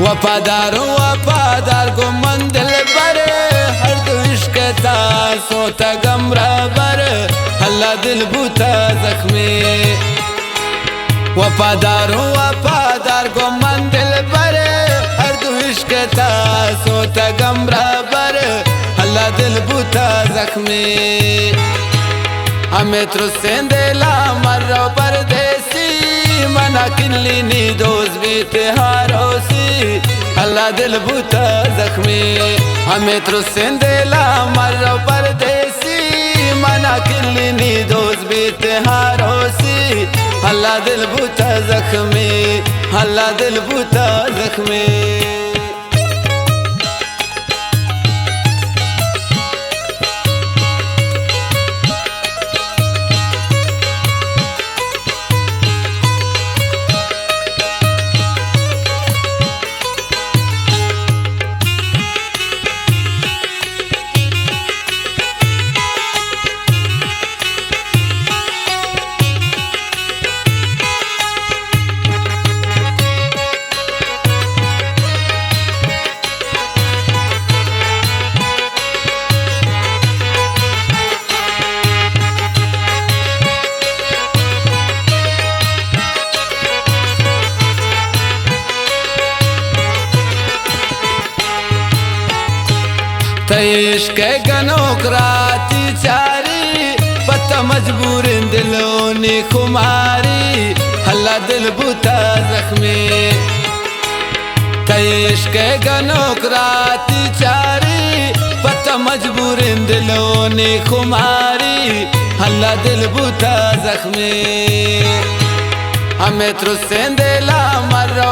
वफादार वफादार को मन दिल पर हर दो इश्क था सोता गमरा बर हल्ला दिल बूता जख्मी वफादार वफादार को मन दिल पर हर दो इश्क था सोता गमरा बर हल्ला दिल बूता जख्मी हमें त्रुसेंदेला मर्रो परदेसी मना किल्ली नी दोस्त भी त्योहारोसी हल्ला दिल बूता जख्मी हमें त्रुसेंदेला मर्रो परदेसी मना किल्ली नी दोस्त भी त्योहारोसी हल्ला दिल बूता जख्मी हल्ला दिल बूता जख्मी इश्क गनोकराती चारी पता मजबूर दिलों खुमारी हल्ला दिल बूता जख्मी इश्क गनोकराती चारी पता मजबूर दिलों खुमारी हल्ला दिल बूता जख्मी हमें त्रुसेंदेला मर्रो